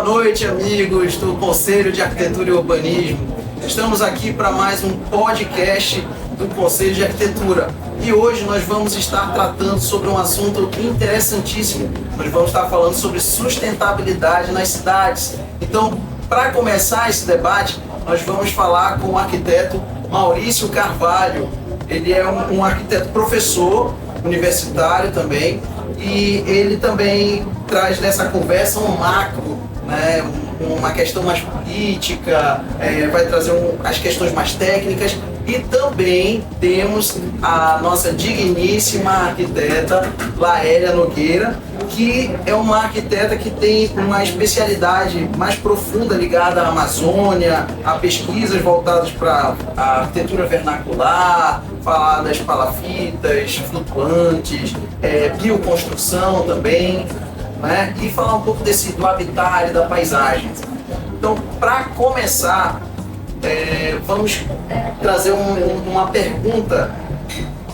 Boa noite, amigos do Conselho de Arquitetura e Urbanismo. Estamos aqui para mais um podcast do Conselho de Arquitetura. E hoje nós vamos estar tratando sobre um assunto interessantíssimo. Nós vamos estar falando sobre sustentabilidade nas cidades. Então, para começar esse debate, nós vamos falar com o arquiteto Maurício Carvalho. Ele é um arquiteto professor universitário também, e ele também traz nessa conversa um macro, né, uma questão mais política, vai trazer as questões mais técnicas, e também temos a nossa digníssima arquiteta Laélia Nogueira, que é uma arquiteta que tem uma especialidade mais profunda ligada à Amazônia, a pesquisas voltadas para a arquitetura vernacular, falar das palafitas, flutuantes, bioconstrução também, né? E falar um pouco do habitat e da paisagem. Então, para começar, vamos trazer uma pergunta,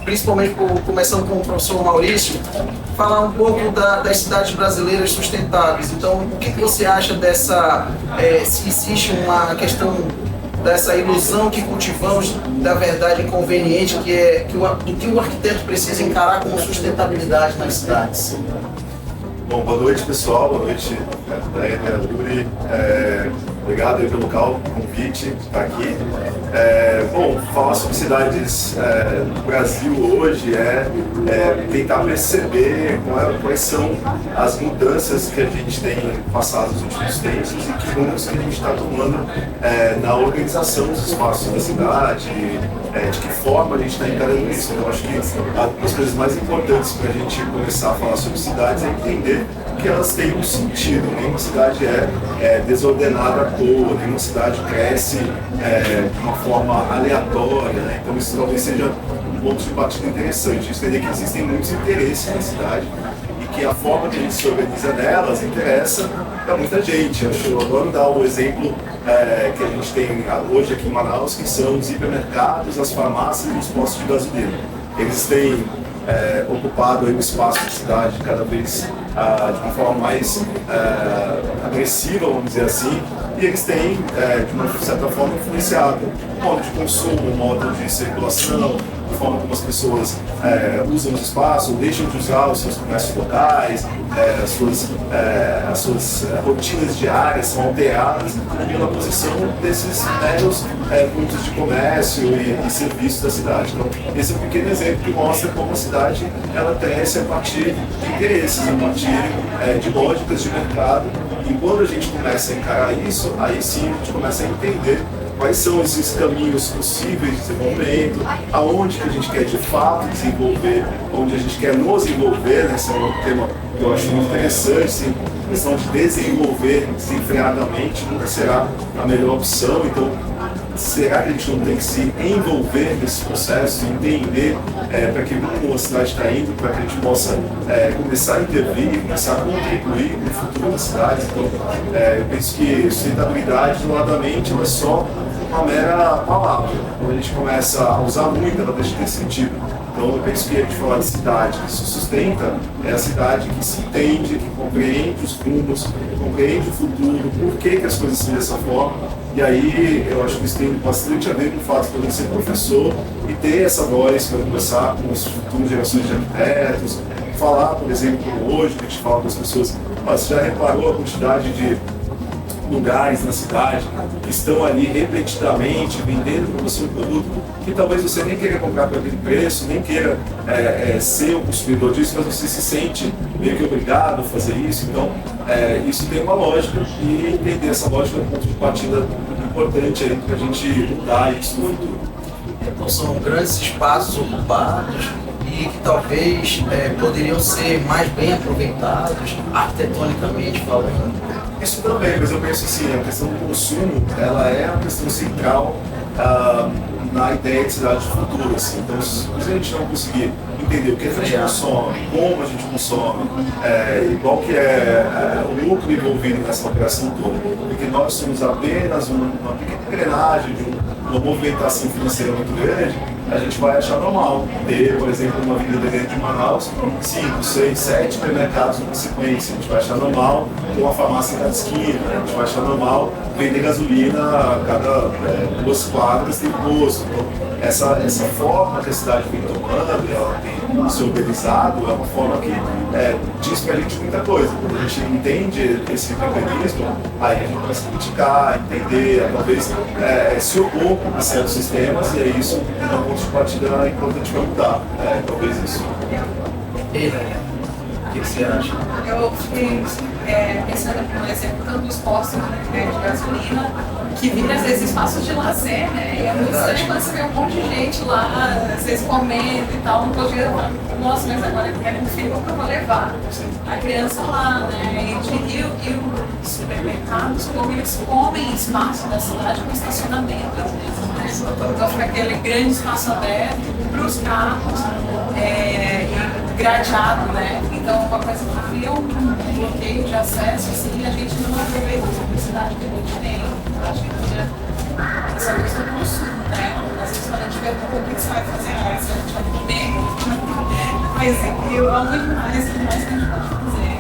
principalmente começando com o professor Maurício, falar um pouco das cidades brasileiras sustentáveis. Então, o que você acha dessa, se existe uma questão dessa ilusão que cultivamos da verdade inconveniente, do que o arquiteto precisa encarar como sustentabilidade nas cidades? Bom, boa noite, pessoal. Boa noite, Yuri. Obrigado aí pelo convite de estar aqui. Bom, falar sobre cidades no Brasil hoje é tentar perceber quais são as mudanças que a gente tem passado nos últimos tempos e que rumos que a gente está tomando na organização dos espaços da cidade, de que forma a gente está encarando isso. Então, acho que uma das coisas mais importantes para a gente começar a falar sobre cidades é entender que elas têm um sentido. Nenhuma cidade é desordenada à toa, nenhuma cidade cresce de uma forma aleatória, né? Então isso talvez seja um ponto de partida interessante, entender que existem muitos interesses na cidade e que a forma que a gente se organiza nelas interessa para muita gente. Eu adoro dar o exemplo que a gente tem hoje aqui em Manaus, que são os hipermercados, as farmácias e os postos de gasolina. Eles têm ocupado aí o espaço da cidade cada vez de uma forma mais agressiva, vamos dizer assim, e eles têm, de uma certa forma, influenciado o modo de consumo, o modo de circulação, a forma como as pessoas usam os espaços, ou deixam de usar os seus comércios locais, as suas rotinas diárias são alteradas pela posição desses meros pontos de comércio e serviços da cidade. Então, esse é um pequeno exemplo que mostra como a cidade ela cresce a partir de interesses, a partir de lógicas de mercado. E quando a gente começa a encarar isso, aí sim a gente começa a entender quais são esses caminhos possíveis de desenvolvimento, aonde que a gente quer de fato desenvolver, onde a gente quer nos envolver, né? Esse é um tema que eu acho muito interessante, assim, a questão de desenvolver desenfreadamente nunca será a melhor opção. Então, será que a gente não tem que se envolver nesse processo, entender para que rumo a cidade está indo, para que a gente possa começar a intervir, começar a contribuir no futuro da cidade? Então, eu penso que sustentabilidade, isoladamente, não é só uma mera palavra. Quando a gente começa a usar muito, ela deixa de ter sentido. Então, eu penso que a gente falar de cidade que se sustenta é a cidade que se entende, que compreende os rumos, compreende o futuro, por que as coisas são dessa forma. E aí, eu acho que isso tem bastante a ver com o fato de eu ser professor e ter essa voz para conversar com as futuras gerações de arquitetos, falar, por exemplo, hoje, que a gente fala com as pessoas, você já reparou a quantidade de lugares na cidade que estão ali repetidamente vendendo para você um produto que talvez você nem queira comprar por aquele preço, nem queira ser o consumidor disso, mas você se sente meio que obrigado a fazer isso. Então, isso tem uma lógica, e entender essa lógica é um ponto de partida importante aí para a gente mudar isso no futuro. Então, são grandes espaços ocupados e que talvez poderiam ser mais bem aproveitados, arquitetonicamente falando. Isso também, mas eu penso assim, a questão do consumo, ela é a questão central na ideia de cidade de futuro, assim. Então, se a gente não conseguir entender o que a gente consome, como a gente consome, e qual que é o lucro envolvido nessa operação toda, porque nós somos apenas uma pequena engrenagem de uma movimentação financeira muito grande, a gente vai achar normal ter, por exemplo, uma avenida dentro de Manaus, 5, 6, 7 supermercados numa sequência. A gente vai achar normal ter uma farmácia em cada esquina, a gente vai achar normal vender gasolina a cada 2 quadras tem posto. Então, essa forma que a cidade vem tomando, ela tem se organizado, é uma forma que diz pra gente muita coisa. Quando a gente entende esse mecanismo, aí a gente vai se criticar, entender, talvez se opor a certos sistemas, e é isso é um ponto de partida importante para mudar. Talvez isso. E o que você acha? Eu fiquei pensando por exemplo, tanto dos postos de gasolina, que vira às vezes espaços de lazer, né? E é muito estranho quando você vê um monte de gente lá, às vezes comendo e tal, não podia falar, nossa, mas agora eu quero um filho que eu vou levar a criança lá, né? E os supermercados, como eles comem espaço da cidade com estacionamento, às vezes, né? Então fica aquele grande espaço aberto para os carros, gradeado, né? Então uma coisa que cria um bloqueio de acesso, assim, a gente não aproveita a simplicidade que a gente tem. Acho que essa coisa do consumo, né? Às vezes quando a gente pergunta o que você vai fazer, se a gente vai comer, mas eu amo demais o que mais que a gente pode fazer.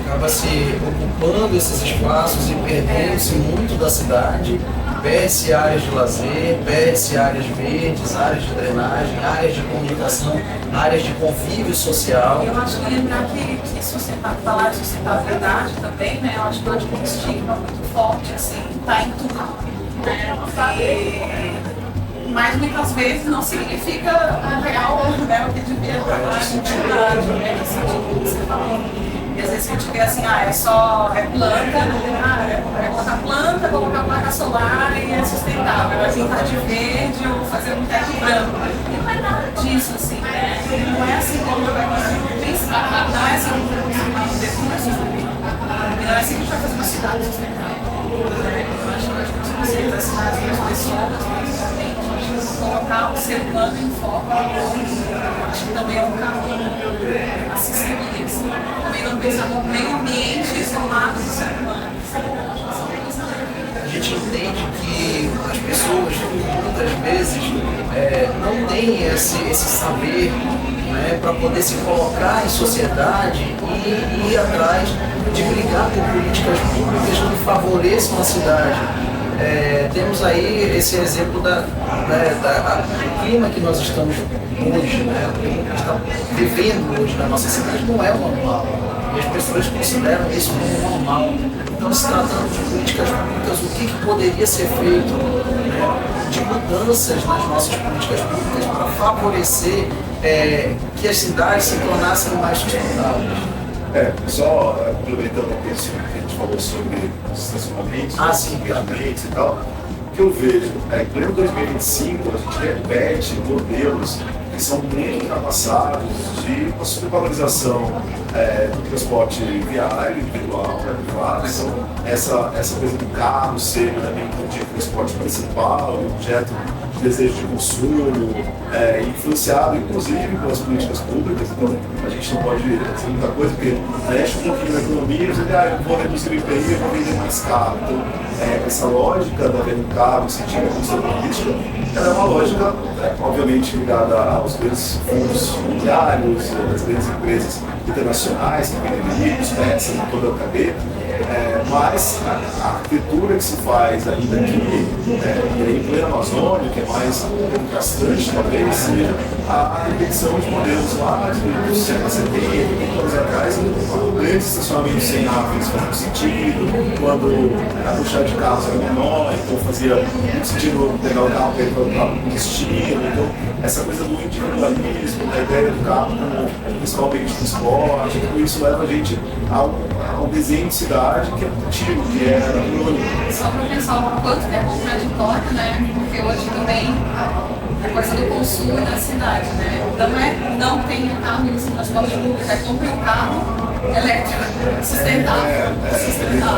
Acaba se ocupando esses espaços e perdendo-se muito da cidade, perde-se áreas de lazer, perde-se áreas verdes, áreas de drenagem, áreas de comunicação, áreas de convívio social. Eu acho que lembrar que falar de sustentabilidade também, né? Eu acho que hoje tem um estigma muito forte, assim, tá em tudo, né? Mas muitas vezes não significa real, né? O que devia estar na atividade, né? Nesse sentido que você falou. E às vezes a gente vê assim, é planta, é colocar planta, colocar placa solar e é sustentável, é pintar de verde ou fazer um teto branco. E não é nada disso, assim, né? Não é assim como vai pensar, não é assim como vai construir uma sustentável. Não é assim que a gente vai fazer uma cidade sustentável. Eu acho que a gente precisa das cidades das pessoas, principalmente. Colocar o ser humano em foco, acho que também é um caminho a se seguir, assim. Também não pensar no meio ambiente isolado do ser humano. A gente entende que as pessoas muitas vezes não têm esse saber, né, para poder se colocar em sociedade e ir atrás de brigar por políticas públicas que favoreçam a cidade. Temos aí esse exemplo do clima que nós estamos hoje, né? O clima que está vivendo hoje na nossa cidade não é o normal. E as pessoas consideram isso como normal. Então, se tratando de políticas públicas, o que poderia ser feito, né, de mudanças nas nossas políticas públicas para favorecer que as cidades se tornassem mais sustentáveis? Só aproveitando a questão que a gente falou sobre os estacionamentos, engajamentos e tal, o que eu vejo é que em pleno 2025 a gente repete modelos que são muito ultrapassados de uma supervalorização do transporte viário, individual, privado. Então, essa coisa do carro ser também de transporte principal, objeto de desejo de consumo, influenciado inclusive pelas políticas públicas. Então a gente não pode dizer muita coisa, porque mexe um pouquinho na economia, eu vou reduzir o IPI, eu vou vender mais carro. Então, essa lógica da venda do carro, sentido da questão política, ela é uma lógica, obviamente, ligada aos grandes fundos imobiliários, às grandes empresas internacionais que vendem livros, peças, toda a cadeia. Mas a arquitetura que se faz ainda aqui, em plena Amazônia, que é mais contrastante, talvez, seja a repetição de modelos lá dos séculos 70, 80 anos atrás, quando grandes estacionamentos sem árvores faziam sentido, quando a puxada de carros era menor, então fazia muito sentido pegar o carro para ir para o carro com destino. Então, essa coisa do individualismo, da ideia do carro como principal meio de transporte, tudo isso leva a gente ao desenho de cidade que é antigo, que é anônimo. Só para pensar o quanto é contraditório, né? Porque hoje também a coisa do consumo da cidade, né? Não tem carro no transporte público, compre um carro elétrico, sustentável.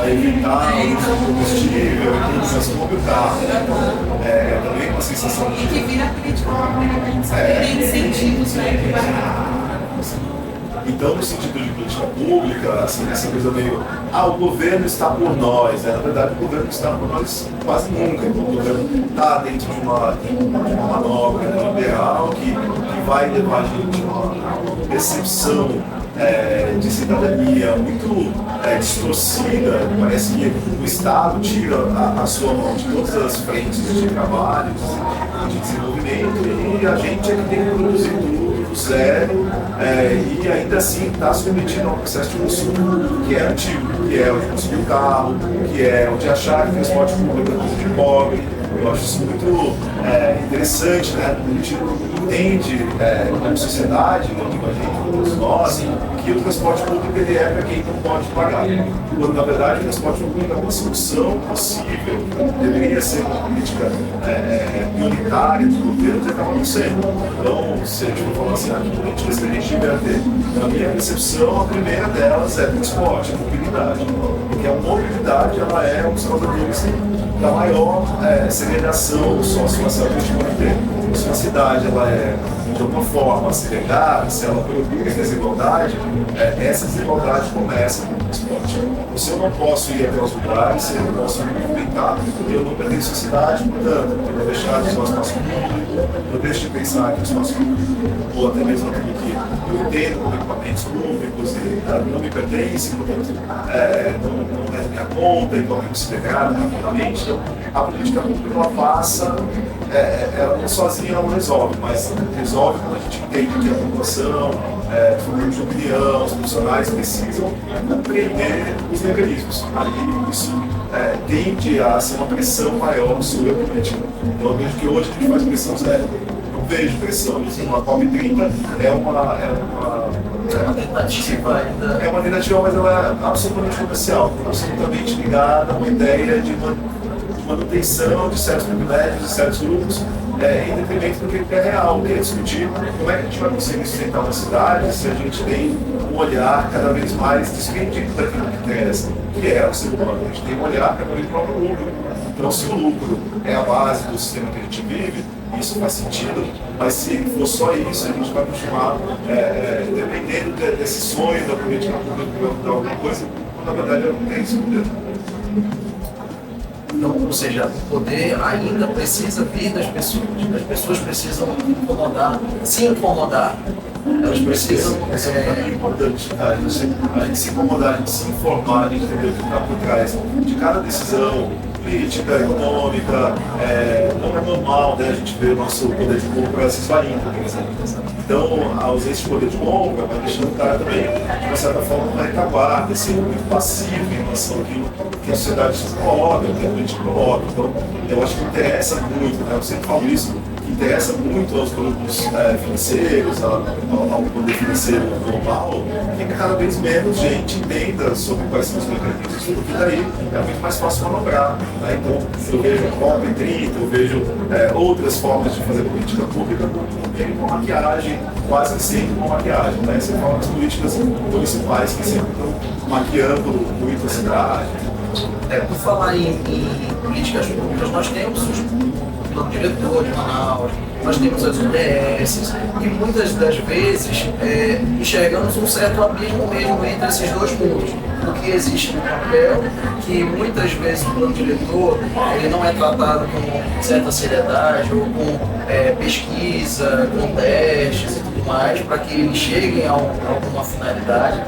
Evitar o combustível, mas compre o carro. É também uma sensação E que vira política pública, a gente sabe, tem incentivos, né? Que vai Então, no sentido de política pública, assim, essa coisa meio, o governo está por nós, né? Na verdade, o governo está por nós quase nunca. Então, o governo está dentro de uma manobra liberal que vai levar a gente a uma percepção de cidadania muito distorcida. Parece que o Estado tira a sua mão de todas as frentes de trabalho, de desenvolvimento, e a gente é que tem que produzir tudo do zero, e ainda assim está submetido a um processo de consumo que é antigo, que é o de consumir carro, que é o de achar que o transporte público é coisa de pobre. Eu acho isso muito interessante, né? A gente entende como sociedade, como a gente, todos nós, que o transporte público ele é para quem não pode pagar. Quando, na verdade, o transporte público é uma solução possível, deveria ser uma política prioritária dos governos e acaba não sendo. Então, se a gente for falar assim, que políticas que a gente devia ter, na minha percepção, a primeira delas é transporte, a mobilidade. Porque a mobilidade ela é um dos causadores da maior segregação socioracial que a gente pode ter. Se uma cidade ela é, de alguma forma, segregada, se ela produz desigualdade, essa desigualdade começa com o transporte. Se eu não posso ir até os lugares, se eu não posso me movimentar, eu não pertenço à cidade, portanto, eu vou deixar de usar o espaço público, eu deixo de pensar que o espaço público, ou até mesmo aquilo que eu entendo como equipamentos públicos, não me pertence, portanto, não é minha conta, então eu tenho que se integrar rapidamente. Então, a política pública ela passa, ela sozinha não resolve, mas resolve quando a gente entende que a população, os grupos de opinião, os profissionais precisam compreender os mecanismos. Aí isso tende a ser uma pressão maior sobre a política. Então eu vejo que hoje a gente faz pressão zero. Não vejo pressão. Assim, uma COP30 é uma tentativa ainda. É uma tentativa, mas ela é absolutamente comercial, absolutamente ligada a uma ideia de manutenção de certos privilégios, de certos grupos, em detrimento do que é real, que é discutir como é que a gente vai conseguir sustentar uma cidade se a gente tem um olhar cada vez mais desprendido daquilo que interessa, que é o ser humano. A gente tem um olhar cada vez para o lucro. Então, se o lucro é a base do sistema que a gente vive, isso faz sentido, mas se for só isso, a gente vai continuar dependendo desse sonho da política pública que vai mudar alguma coisa, quando na verdade não tem esse poder. Então, ou seja, o poder ainda precisa vir das pessoas precisam se incomodar. Elas precisam. Isso é muito importante, a gente se incomodar, a gente se informar, a gente entender o que está por trás de cada decisão política, econômica. Não é normal, né, a gente ver o nosso poder de compra se esvaindo, por exemplo. Então, a ausência de poder de compra vai deixando o cara também, de uma certa forma, uma retaguarda, sendo muito passivo em relação àquilo que a sociedade se coloca, que a política coloca. Então, eu acho que interessa muito, né, eu sempre falo isso, que interessa muito aos grupos financeiros, ao poder financeiro global, que cada vez menos gente entenda sobre quais são os mecanismos, porque daí é muito mais fácil manobrar. Né? Então, eu vejo a COP30, eu vejo outras formas de fazer política pública com maquiagem, quase que sempre com maquiagem. Né? Você fala das políticas municipais que sempre estão maquiando muito a cidade. Por falar em políticas públicas, nós temos os plano diretor de Manaus, nós temos as UDS, e muitas das vezes enxergamos um certo abismo mesmo entre esses dois mundos. Porque existe um papel que muitas vezes o plano diretor ele não é tratado com certa seriedade ou com pesquisa, com testes e tudo mais, para que eles cheguem a alguma finalidade.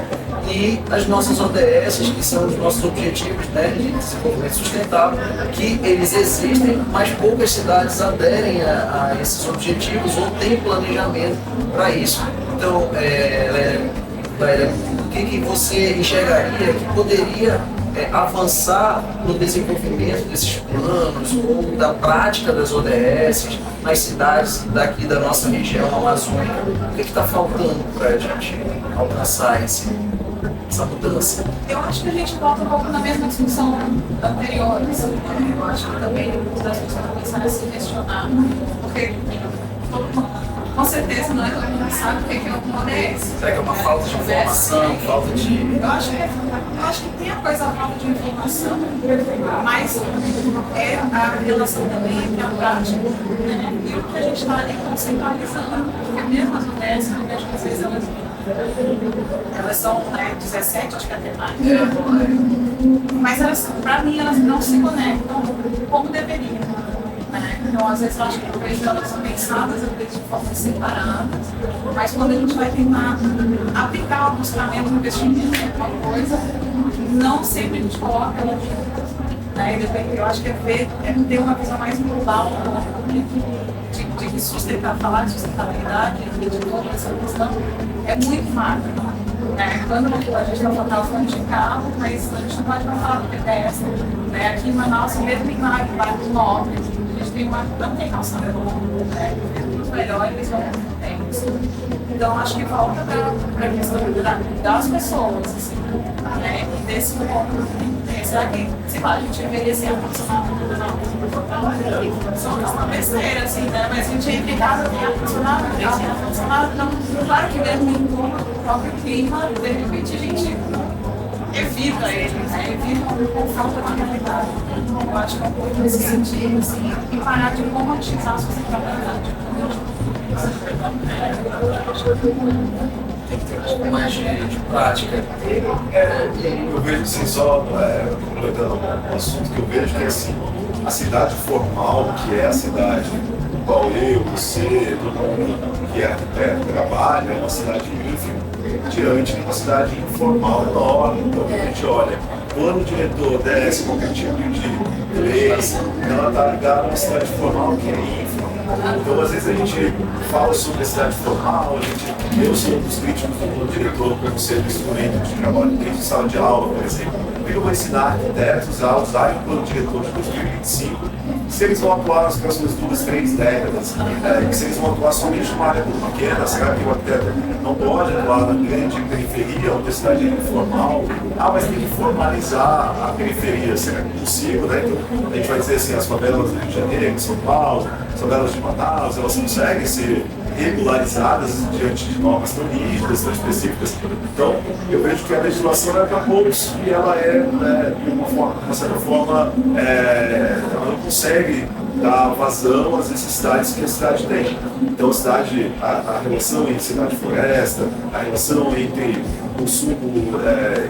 E as nossas ODS, que são os nossos objetivos, né, de desenvolvimento sustentável, que eles existem, mas poucas cidades aderem a esses objetivos ou têm planejamento para isso. Então, Lélia, o que você enxergaria que poderia avançar no desenvolvimento desses planos ou da prática das ODS nas cidades daqui da nossa região amazônica? O que está faltando para a gente alcançar essa mudança? Eu acho que a gente volta um pouco na mesma discussão anterior. Assim, né? Eu acho que também as pessoas começaram a se questionar, porque todo mundo com certeza não é todo mundo sabe o que é uma ODS. Será que é uma falta de informação, falta de... Eu acho que tem a coisa da falta de informação, mas é a relação também entre a prática, né? E o que a gente está ali conceitualizando. Porque mesmo as ODS, eu vejo que às vezes elas Elas são, né, 17, acho que até mais. Mas elas, pra mim, elas não se conectam como deveriam. Né? Então, às vezes, eu acho que por isso elas são pensadas de formas separadas, mas quando a gente vai tentar aplicar o buscamento, o investimento em alguma coisa, não sempre a gente coloca ela junto. Né? Eu acho que é ter uma visão mais global de falar de sustentabilidade, de toda essa questão, é muito macro. Né? Quando a gente está falando de carro, mas a gente não pode falar do pedestre. Né? Aqui em Manaus, mesmo em bairros nobres, a gente tem não tem calçada boa, né? Os melhores não tem isso. Então, acho que volta para a questão das pessoas, assim, né? E desse ponto. Será que, sei lá, a gente envelhecer a funcionar só uma besteira, assim, né? Mas a gente entra em casa, tem ar-condicionado, tem ar-condicionado, então, claro que mesmo em o próprio clima, de repente a gente evita ele, né? Evita o confronto com a realidade. Eu acho que é um pouco nesse sentido, assim, e parar de romantizar a sustentabilidade. Tem que ter um pouco mais de prática. Eu vejo assim, só completando um assunto que eu vejo que é assim, a cidade formal, que é a cidade qual eu, você, todo mundo que é arquiteto, trabalha, é uma cidade ínfima, diante de uma cidade informal enorme. Então, quando a gente olha, quando o diretor desce qualquer tipo de lei, ela está ligada a uma cidade formal que é ínfima. Então, às vezes a gente fala sobre a cidade formal, eu sou um dos críticos do diretor como ser um instrumento de trabalho dentro de sala de aula, por exemplo. Eu vou ensinar arquitetos a usarem o plano diretor de 2025, se eles vão atuar nas próximas 2, 3 décadas, se eles vão atuar somente numa área muito pequena, será que o arquiteto não pode atuar na grande periferia, onde a cidade é informal? Mas tem que formalizar a periferia, será que é possível? Né? Então, a gente vai dizer assim, as favelas do Rio de Janeiro, de São Paulo, as favelas de Manaus, elas conseguem ser regularizadas diante de normas tão rígidas, tão específicas. Então, eu vejo que a legislação é para poucos e ela de uma certa forma, ela não consegue dar vazão às necessidades que a cidade tem. Então, a relação entre cidade e floresta, a relação entre consumo,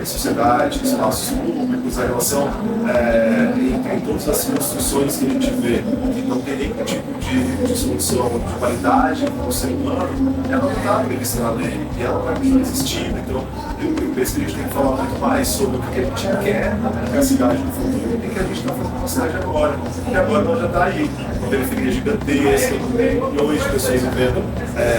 sociedade, espaços públicos, a relação entre todas as construções que a gente vê, que não tem nenhum tipo de solução de qualidade para o ser humano, ela não está prevista na lei e ela vai continuar existindo. Então, eu penso que a gente tem que falar muito mais sobre o que a gente quer para a cidade no futuro e o que a gente está fazendo com a cidade agora. E agora ela já está aí, uma periferia gigantesca, milhões de pessoas vivendo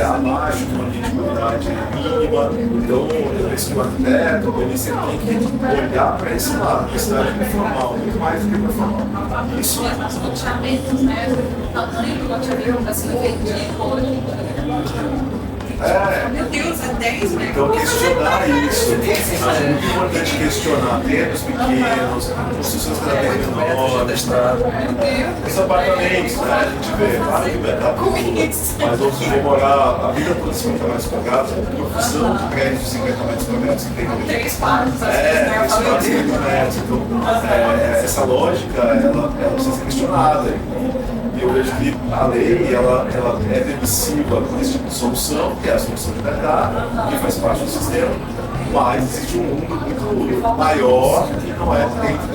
abaixo de uma criminalidade mínima. Então, eu penso que o arquiteto, o urbanista, tem que olhar para esse lado, para a cidade informal, muito mais do que para a formal. Isso é os loteamentos, né? O tamanho do loteamento está sendo vendido hoje. Meu Deus, é 10 metros. Então, questionar isso. É muito importante questionar terrenos pequenos, construções cada vez menores. Os apartamentos, né? A gente vê, claro que vai dar mas outros vão morar a vida toda 50 metros quadrados, profissão de prédios de 50 metros quadrados que tem ali. 3 quartos, 3 quartos, 50 metros. Então, essa lógica, ela precisa ser questionada. E eu vejo que a lei ela é permissiva com esse tipo de solução, que é a solução de mercado, que faz parte do sistema, mas existe um mundo muito maior que não é dentro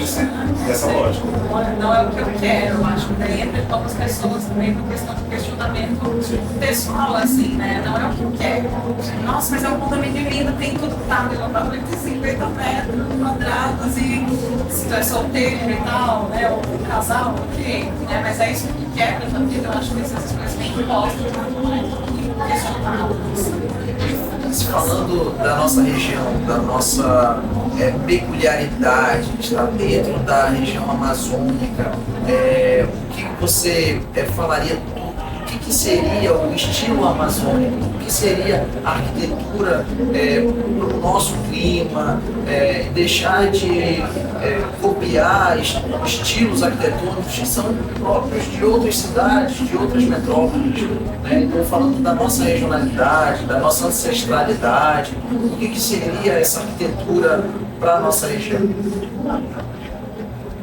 dessa lógica. Não é o que eu quero, eu acho que daí entra poucas pessoas também por questão de questionamento pessoal, assim, né? Não é o que eu quero. Nossa, mas é um condomínio lindo, tem tudo que tá, meu apartamento de 50 metros quadrados e se tu é solteiro e tal, né? Ou um casal, ok, né? Mas é isso que quebra na vida, eu acho que essas coisas bem impostas, e questionáveis. Falando da nossa região, da nossa peculiaridade, está dentro da região amazônica, o que você falaria, o que seria o estilo amazônico, o que seria a arquitetura para o nosso clima, deixar de copiar estilos arquitetônicos que são próprios de outras cidades, de outras metrópoles, né? Então, falando da nossa regionalidade, da nossa ancestralidade, o que seria essa arquitetura para a nossa região?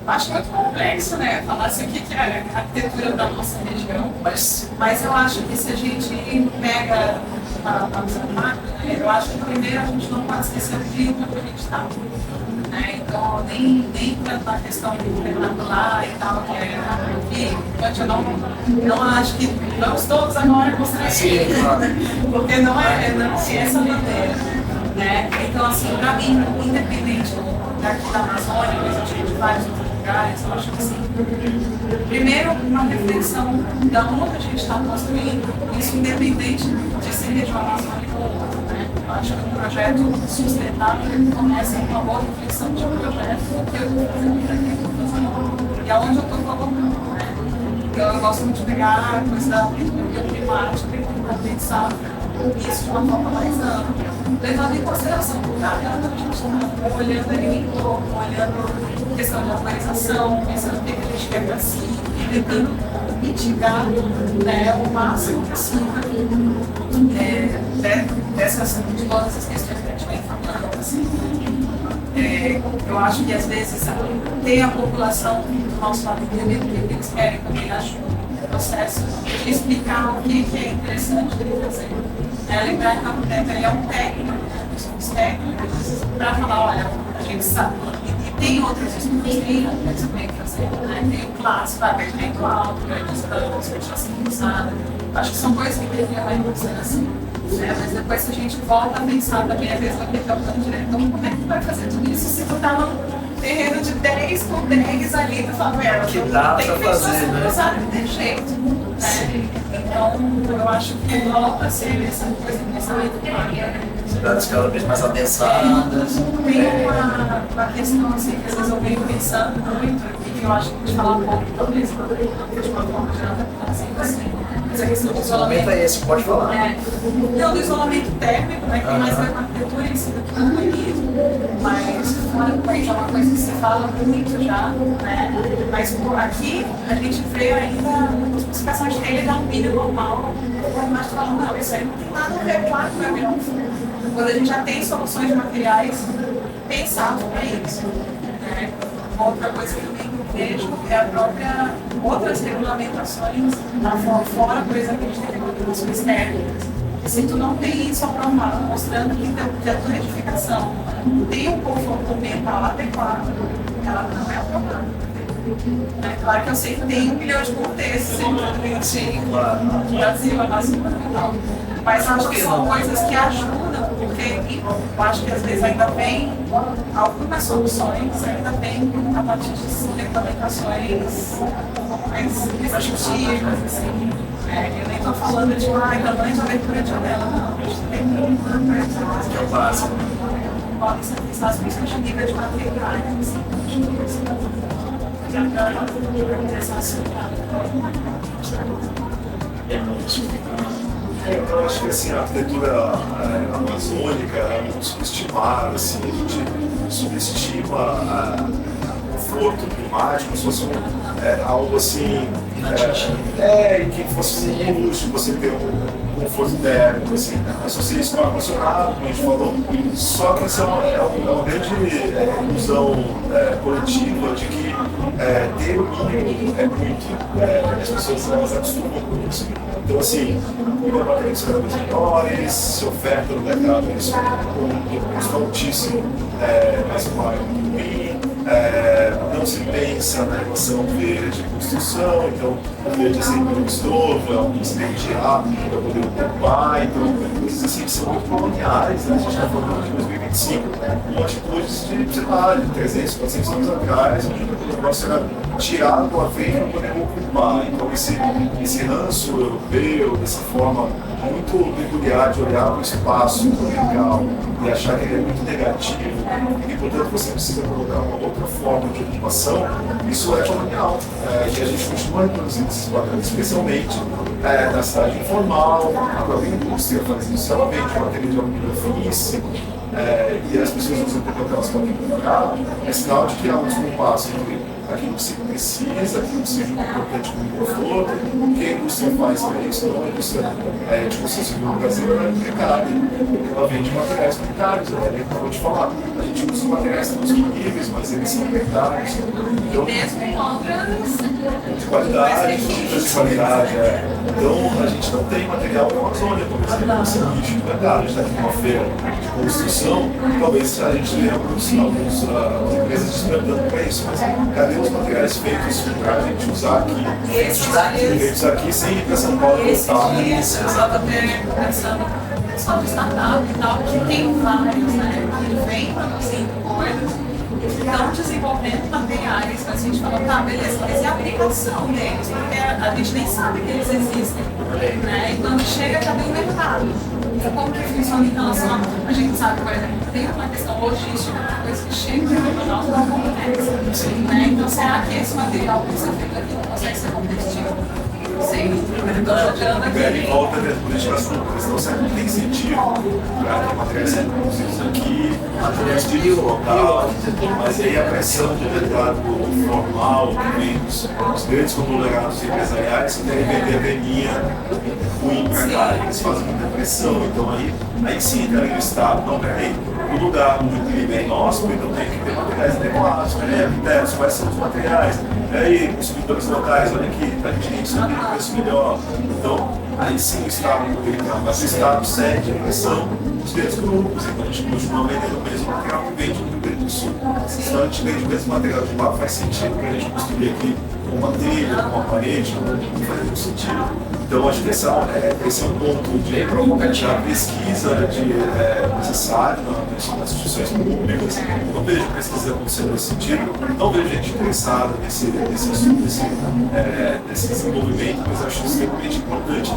Acho muito complexo, né? Falar assim o que é a arquitetura da nossa região. Mas eu acho que se a gente pega a visão macro, né, eu acho que primeiro a gente não pode esquecer de onde a gente está. Né? Então, nem tanto a questão do vernacular e tal, que é aqui, eu não acho que vamos todos agora construir. Sim, claro. Porque não é essa a maneira. Né? Então, assim, para mim, independente daqui da Amazônia, mas a gente vai em outros lugares, eu acho que assim, primeiro uma reflexão da onde a gente está construindo, isso independente de ser região amazônica ou outra. Né? Eu acho que um projeto sustentável começa com uma boa reflexão de um projeto, o que eu estou fazendo, para que eu estou fazendo, e aonde eu estou colocando. Né? Então, eu gosto muito de pegar a coisa da arquitetura climática e tentar pensar isso de uma forma mais ampla, levando em consideração o lugar onde a gente está, olhando ali em torno, olhando questão de urbanização, pensando o que a gente quer para si, e tentando mitigar, né, o máximo possível de todas essas questões que a gente vem falando. Assim. Eu acho que às vezes tem a população do nosso lado entendendo que eles querem também ajuda no processo de explicar o que é interessante ele fazer. Lembrar que o arquiteto é um técnico, somos técnicos, para falar, olha, a gente sabe. E tem outros estudos que você tem que fazer. Né? Tem o clássico, abertamento alto, distância, ventilação cruzada. Acho que são coisas que deveriam levar em consideração. Né? Mas depois se a gente volta a pensar também, às vezes, naquele plano direto, então como é que tu vai fazer tudo isso se tu tá num terreno de 10 com 10 ali, tu fala, que dá tem pra que fazer, pensar né? cruzada de ter jeito. Né? Então, eu acho que volta a ser essa coisa de pensamento de Cidades cada vez mais adensadas. Tem uma questão assim, que às vezes eu venho pensando muito, e que eu acho que a gente falar um pouco, talvez, de uma forma geral, assim, essa questão do isolamento. É esse, pode falar. Não, do isolamento térmico, né, que tem mais a ver com a arquitetura em si do que com o urbanismo, mas fora do país é uma coisa que se fala muito já, né, mas por aqui a gente vê ainda a especificação de telha da alumínio normal, mas falando, não, isso aí não tem nada a ver, claro que vai virar um fundo. Quando a gente já tem soluções de materiais pensados para isso. Né? Outra coisa que eu também vejo é a própria outras regulamentações, fora, por exemplo, a gente tem regulamentações técnicas. Se tu não tem isso aprovado, mostrando que a tua edificação tem um conforto ambiental adequado, ela não é aprovada. É claro que eu sei que tem 1 milhão de contextos em Claro. no Brasil, é mais fundamental. Mas acho que são coisas que ajudam, porque eu acho que às vezes ainda vem algumas soluções, ainda vem a partir de regulamentações mais restritivas, assim. Eu nem estou falando de tamanho de abertura de janela, não. A gente tem muita coisa. Que é o básico. Podem ser pensadas principalmente a nível de materiais, assim, Eu acho que assim, a arquitetura amazônica é muito subestimada, assim, a gente subestima o conforto climático, como se fosse algo assim, e que fosse um luxo você ter um conforto térmico, assim, mas se você isso ar-condicionado, como a gente falou, só que isso é uma grande ilusão coletiva de que ter o mínimo é muito, as pessoas elas acostumam com isso. Então, assim, o apartamento cada vez menores, se oferta no mercado isso com um custo altíssimo, mas uma ruim, não se pensa na relação verde de construção, então o verde é sempre um estorvo, é um acidente rápido para poder ocupar, então coisas assim que são muito coloniais, né? A gente está falando de 2025, com atitudes de, sei lá, de 300, 400 anos atrás, onde o negócio era tirado do aveiro para poder ocupar. Então esse ranço europeu, dessa forma muito peculiar de olhar para o espaço local e achar que ele é muito negativo e que, portanto, você precisa colocar uma outra forma de ocupação, isso é colonial. E a gente continua reproduzindo esses padrões, especialmente na cidade informal, a própria indústria faz isso, ela vende material de alumínio finíssimo, e as pessoas usam porque elas podem comprar, é sinal de que há um descompasso entre aquilo que você precisa, aquilo que seja importante como conforto, o que a indústria faz para isso. Então, a indústria de construção civil no Brasil é precária, ela vende materiais precários, eu vou te falar, a gente usa materiais disponíveis, mas eles são precários. Então, mesmo em obras de qualidade, de qualidade. Então, a gente não tem material na Amazônia, por exemplo, esse lixo de verdade. A gente está aqui numa feira de construção, talvez a gente tenha algumas empresas despertando para isso, mas cadê os materiais feitos para a gente usar aqui? Feitos aqui sem ir para São Paulo voltar. Isso, eu estava até conversando com o pessoal de startup e tal, que tem vários, né, que vem produzindo coisas, que estão desenvolvendo materiais, mas a gente falou, tá, beleza, mas e a aplicação deles? Porque a gente nem sabe que eles existem, né? E quando chega, cadê o mercado? Então, como que funciona em relação a gente sabe, por exemplo, tem uma questão logística, uma coisa que chega no nosso não acontece, né? Então, será que esse material que você feito aqui não consegue ser competitivo? Sim, Em volta das políticas públicas, então sempre tem incentivo para que materiais sejam produzidos aqui, materiais de local, mas aí a pressão do mercado formal, que vem dos grandes conglomerados empresariais, que querem vender a graninha ruim para cá, eles fazem muita pressão, então aí sim entra no Estado, não, peraí, o lugar onde ele é inóspito, então tem que ter materiais adequados, arquitetos, quais são os materiais, e aí, consumidores locais, olha aqui, a gente tem isso aqui um preço melhor. Então, aí sim o Estado poderia entrar, mas o Estado cede a pressão dos grandes grupos, então a gente continua vendendo o mesmo material que vende no Rio Grande do Sul. Então a gente vende o mesmo material de lá, faz sentido para a gente construir aqui com uma trilha, com uma parede, não faz nenhum sentido. Então, acho que esse é um ponto de pesquisa necessário nas instituições públicas. Não vejo pesquisa acontecendo nesse sentido, não vejo gente interessada nesse assunto, nesse desenvolvimento, mas acho isso extremamente importante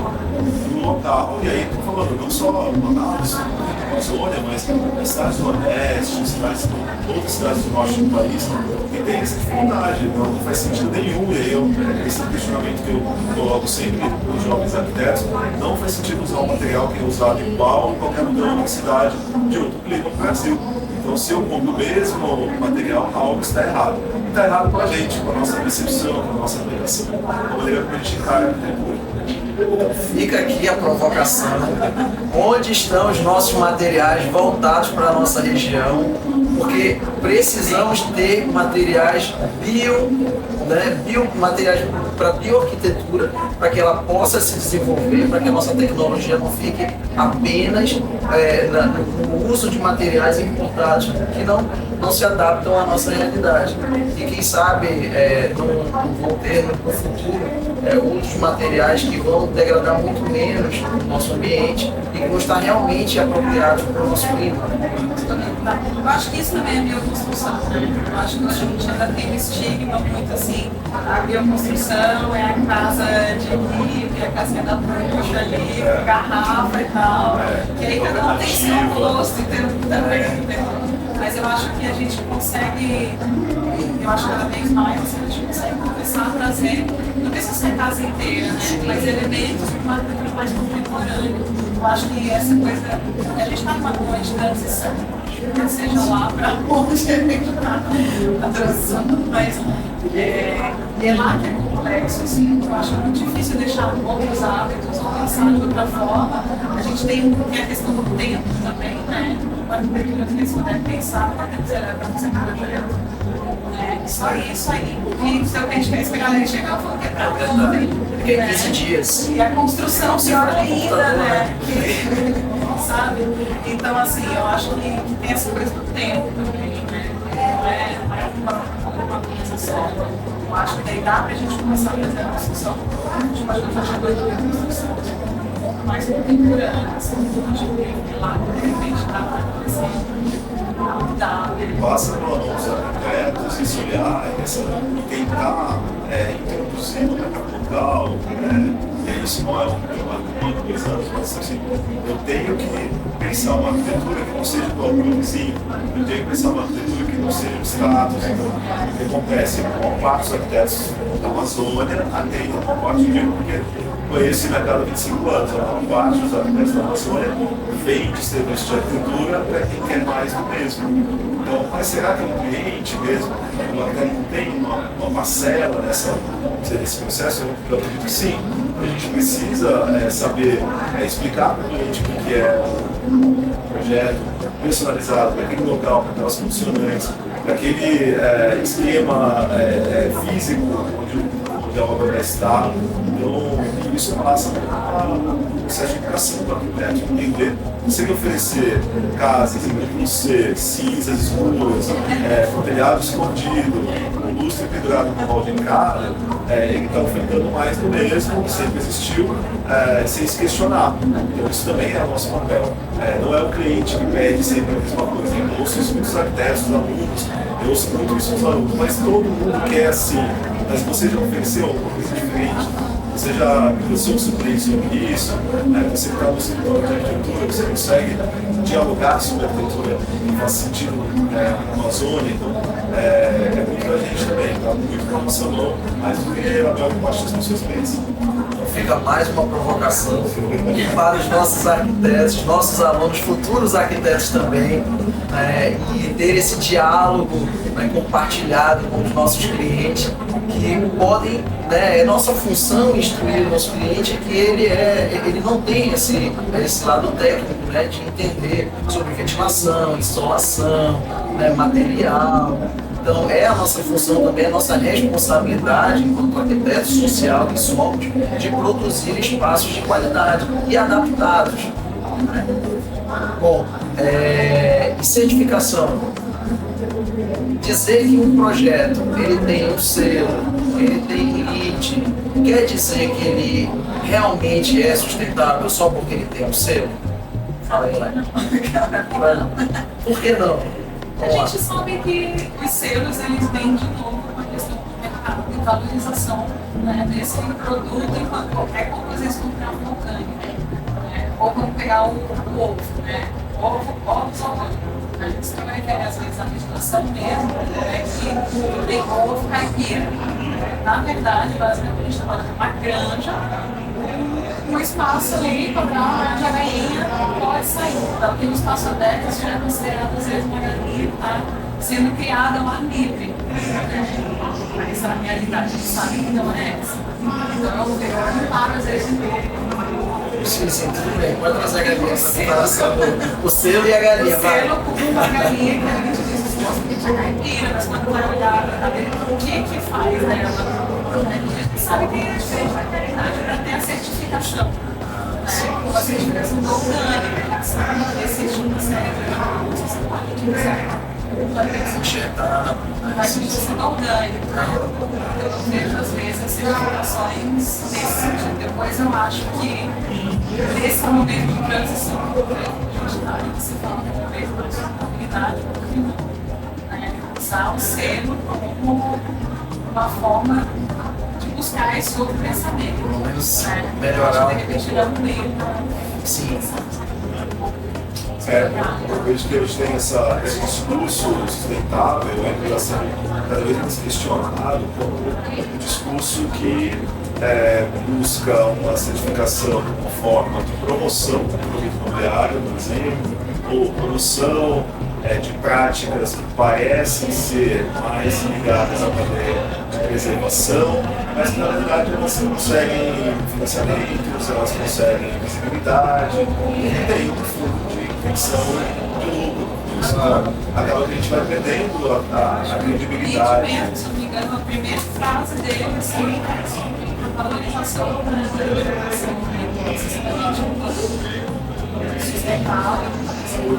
no local. E aí, estou falando não só Manaus, Amazônia, mas cidades do Nordeste, outras cidades do Norte do país, que tem essa dificuldade, não faz sentido nenhum. E aí, esse é um questionamento que eu coloco sempre os jovens arquitetos, não faz sentido usar um material que é usado igual em qualquer lugar na cidade de outro clima no Brasil. Então, se eu compro o mesmo material, algo está errado. E está errado com a gente, com a nossa percepção, com a nossa aplicação, com a maneira como a gente encara a arquitetura. Fica aqui a provocação. Onde estão os nossos materiais voltados para a nossa região? Porque precisamos ter materiais materiais para bioarquitetura, para que ela possa se desenvolver, para que a nossa tecnologia não fique apenas no uso de materiais importados que não se adaptam à nossa realidade. E quem sabe não vão ter no futuro outros materiais que vão degradar muito menos o nosso ambiente e que vão estar realmente apropriados para o nosso clima. Eu acho que isso também é bioconstrução, né? Eu acho que a gente ainda tem um estigma muito assim, a bioconstrução é a casa de hippie, a casinha da bruxa ali, garrafa e tal, que aí cada um tem seu gosto, também. Mas eu acho que a gente consegue, eu acho que cada vez mais a gente consegue começar a trazer, não precisa ser a casa inteira, né? Mas elementos de uma arquitetura mais contemporânea. Eu acho que essa coisa, a gente está numa coisa de transição, seja lá para onde a gente está na transição, mas é lá que é complexo, assim, eu acho muito difícil deixar outros hábitos ou pensar de outra forma. A gente tem a questão do tempo também, né? A arquitetura que eles puderem pensar, quanto tempo será para você projeto? Só isso aí, e se eu gente quer esperar ele chegar, eu falo que é para ontem. Porque é 15 dias. E a construção pior ainda, né? Sabe? Então, assim, eu acho que tem essa coisa do tempo também, né? Não é uma coisa só. Eu acho que daí dá pra gente começar a fazer a construção de uma construção um pouco mais contemporânea, assim, acho que lá, de repente, dá pra começar a mudar. Passa pelos arquitetos, esse olhar, e tentar introduzir no mercado local, e isso não é um 2 anos, mas assim, eu tenho que pensar uma arquitetura que não seja igual ao meu vizinho, eu tenho que pensar uma arquitetura que não seja status. Então, o que acontece? A maior parte dos arquitetos da Amazônia até a parte de porque conheço esse mercado há 25 anos, a parte dos arquitetos da Amazônia vende serviço de arquitetura para quem quer mais do mesmo. Então, mas será que o cliente mesmo, o arquiteto não tem uma parcela nesse processo? Eu acredito que sim. A gente precisa saber explicar para o cliente o que é um projeto personalizado para aquele local, para aquelas funcionantes, para aquele esquema físico onde a obra vai estar. Então, isso passa por um processo de educação do arquiteto, entender. Você que oferecer casas em que vão ser cinzas escuras, com telhado escondido, com lustre pendurado no hall de entrada, ele está ofertando mais do mesmo, que sempre existiu, sem se questionar. Então isso também é o nosso papel. Não é o cliente que pede sempre a mesma coisa. Eu ouço isso muitos arquitetos, dos alunos, eu ouço muito isso dos alunos, mas todo mundo quer assim. Mas você já ofereceu alguma coisa diferente? Você já pensou sobre isso? Você que está no escritório de arquitetura, você consegue dialogar sobre a arquitetura que faz sentido na Amazônia? Então, é muito da gente também, está muito na nossa mão, mais do que a maior parte das pessoas pensam. Fica mais uma provocação para os nossos arquitetos, nossos alunos, futuros arquitetos também, e ter esse diálogo compartilhado com os nossos clientes, que podem, é nossa função instruir o nosso cliente, que ele não tem esse lado técnico, de entender sobre ventilação, insolação, material. Então é a nossa função também, a nossa responsabilidade enquanto arquiteto social que somos, de produzir espaços de qualidade e adaptados. Bom, e certificação. Dizer que um projeto ele tem um selo, ele tem LEED, quer dizer que ele realmente é sustentável só porque ele tem um selo? Fala aí, Léo. Por que não? A gente sabe que os selos eles vêm de novo uma questão do mercado de valorização desse produto, enquanto qualquer coisa vocês comprar um orgânico. Ou vamos pegar o ovo, ovos orgânicos. A gente também quer, às vezes, a legislação mesmo, que tem ovo caipira. Na verdade, basicamente, a gente está falando de uma granja, um espaço ali para onde a galinha pode sair. Então, tem um espaço aberto, isso já é considerado, às vezes, uma galinha está sendo criada ao ar livre. Mas a realidade, a gente sabe que não é essa. Então, eu não paro, às vezes, um pouco. Sim, tudo bem. Pode trazer a galinha o selo e a galinha, o vai. selo com a galinha, que a gente diz que é caipira, mas quando vai olhar para ver o que faz nela, a gente sabe que é diferente da realidade para ter a certificação. Com a certificação do orgânico, sabe? Existe uma série de coisas que pode utilizar. A certificação orgânica. Eu vejo, às vezes, as certificações nesse sentido. Depois eu acho que nesse momento de transição, que se fala talvez da sustentabilidade, usar o selo como uma forma de buscar esse outro pensamento. Pelo menos melhorar. De repente, tirar um meio. Sim. Eu vejo que eles têm esse discurso sustentável, está sendo cada vez mais questionado como um discurso que busca uma certificação como forma de promoção do produto imobiliário, por exemplo, ou promoção de práticas que parecem ser mais ligadas à cadeia de preservação, mas que na verdade elas conseguem financiamentos, elas conseguem visibilidade e tem um fundo de intenção de lucro. Então, acaba que a gente vai perdendo a credibilidade. Se não me engano, a primeira frase dele assim, a valorização sustentável.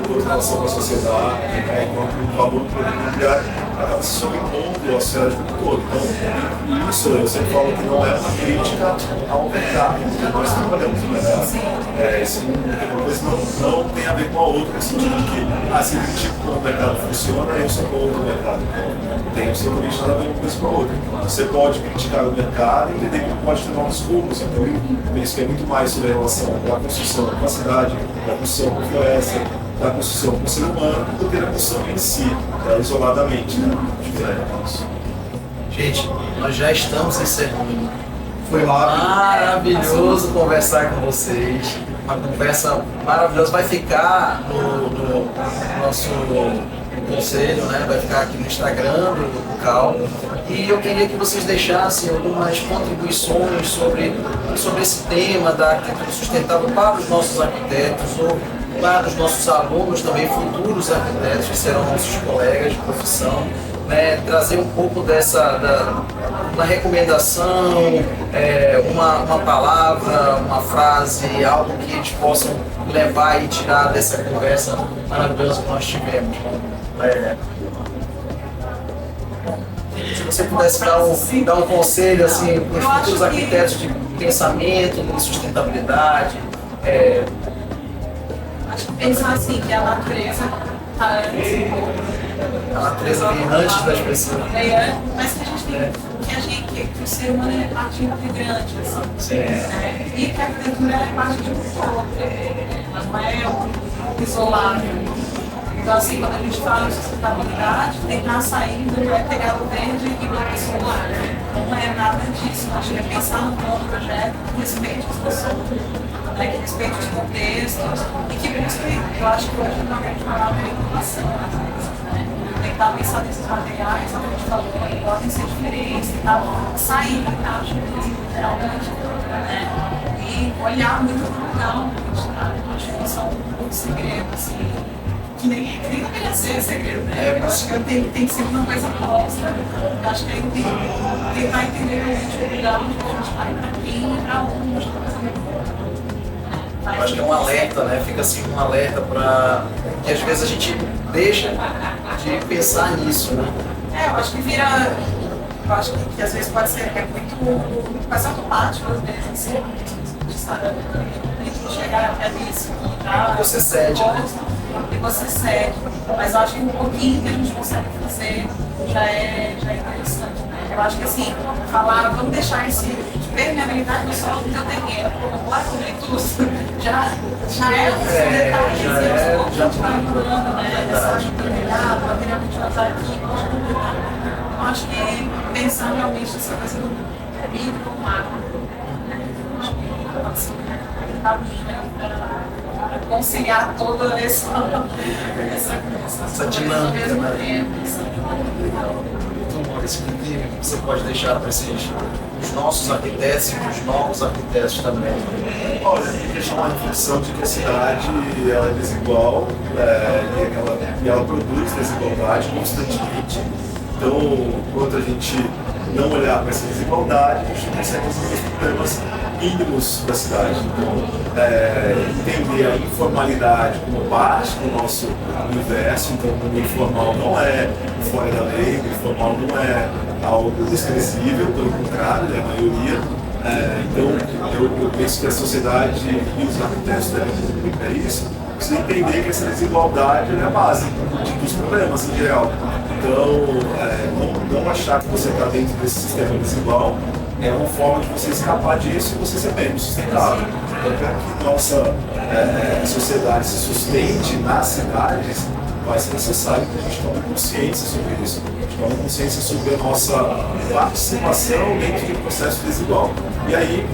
Por relação com a sociedade, enquanto o valor do produto imobiliário acaba se sobrepondo à sociedade como todo. Então, isso eu sempre falo que não é uma crítica ao mercado, porque nós trabalhamos no mercado. Isso uma coisa não tem a ver com a outra, no sentido que se eu critico como o mercado funciona, eu sou contra o mercado. Então, tem absolutamente nada a ver uma coisa com a outra. Você pode criticar o mercado e entender que pode ter novos rumos. Então, eu penso que é muito mais sobre a relação da construção com a cidade, da construção com a floresta, da construção com o ser humano, do que da construção em si, isoladamente, né? Gente, nós já estamos encerrando. Foi maravilhoso conversar com vocês. Uma conversa maravilhosa. Vai ficar no nosso conselho, né? Vai ficar aqui no Instagram do Cal. E eu queria que vocês deixassem algumas contribuições sobre esse tema da arquitetura sustentável para os nossos arquitetos ou para os nossos alunos também, futuros arquitetos que serão nossos colegas de profissão. Né, trazer um pouco uma recomendação, uma palavra, uma frase, algo que eles possam levar e tirar dessa conversa maravilhosa que nós tivemos. Se você pudesse dar um conselho assim, para os futuros arquitetos de pensamento, de sustentabilidade. Acho que pensar assim, que a natureza está antes. A natureza vem antes das pessoas. Mas que a gente tem que o ser humano é parte integrante, assim. Sim. E que a arquitetura é parte de um todo. Ela não é um isolado. Então, assim, quando a gente fala em sustentabilidade, tentar sair do pegar o verde e botar o solar. Não é nada disso. Acho que é pensar no bom projeto que respeite as pessoas, que respeite os contextos e que busque, eu acho que hoje não é falar de inovação. Tentar pensar nesses materiais, como a gente falou, podem ser diferentes, tentar sair da caixa, literalmente, né? E olhar muito para o legal, acho que são um segredo, assim, que nem deveria ser segredo, né? Eu acho que tem que ser uma coisa posta. Eu acho que aí tem que tentar entender realmente o legal onde a gente vai, para quem e para onde a gente vai. Eu acho que é um alerta, né? Fica assim um alerta para que às vezes a gente deixa de pensar nisso, né? Eu acho que vira. Eu acho que às vezes pode ser muito quase automático, às vezes, assim, de saber chegar até isso. Tá? Você cede. E você cede. Mas eu acho que um pouquinho que a gente consegue fazer já é interessante. Né? Eu acho que assim, falar, vamos deixar esse permeabilidade do solo do teu terreno, como lá com tudo, já é um detalhe, já está incluindo, né? Essa impermeável, material que a gente vai aqui, eu acho que pensar realmente nessa coisa do micro com macro, acho que pode ser para conciliar toda essa dinâmica, né? Esse que você pode deixar para os nossos arquitetos e para os novos arquitetos também? Olha, tem que deixar uma reflexão de que a cidade ela é desigual e ela produz desigualdade constantemente. Então, enquanto a gente não olhar para essa desigualdade, a gente não consegue resolver os problemas mínimos da cidade. Então, entender a informalidade como parte do nosso universo. Então, o informal não é fora da lei, o informal não é algo desprezível, pelo contrário, é a maioria. Então, eu penso que a sociedade e os arquitetos devem contribuir para isso, precisa entender que essa desigualdade é a base dos problemas em geral. Então, não achar que você está dentro desse sistema desigual é uma forma de você escapar disso e você ser bem sustentável. Então, para que nossa sociedade se sustente nas cidades, vai ser necessário que a gente tome consciência sobre isso. A gente tome consciência sobre a nossa participação dentro de um processo desigual. E aí,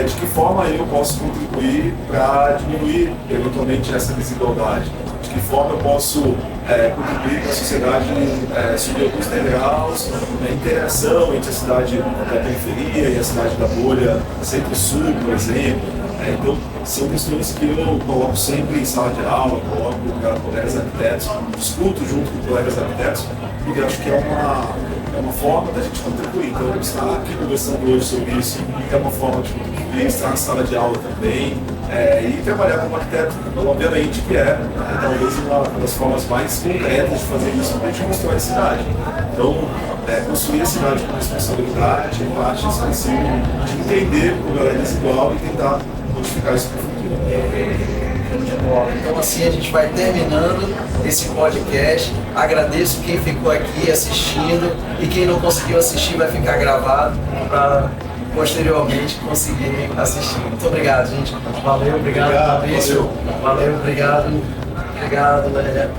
de que forma eu posso contribuir para diminuir eventualmente essa desigualdade? De que forma eu posso contribuir para a sociedade subir alguns degraus, na interação entre a cidade da periferia e a cidade da bolha centro-sul, por exemplo. Então, são questões que eu coloco sempre em sala de aula, coloco para colegas arquitetos, discuto junto com colegas arquitetos, porque eu acho que é uma forma da gente contribuir. Então, estar aqui conversando hoje sobre isso é uma forma de contribuir, estar na sala de aula também, e trabalhar como arquiteto, obviamente, que talvez uma das formas mais concretas de fazer isso para a gente construir a cidade. Então, construir a cidade com responsabilidade, parte expressiva, de entender como ela é desigual e tentar modificar isso para o futuro. Então assim a gente vai terminando esse podcast. Agradeço quem ficou aqui assistindo e quem não conseguiu assistir vai ficar gravado para posteriormente conseguir assistir. Muito obrigado, gente. Valeu, obrigado, Fabrício. Valeu, obrigado. Obrigado, Lélia.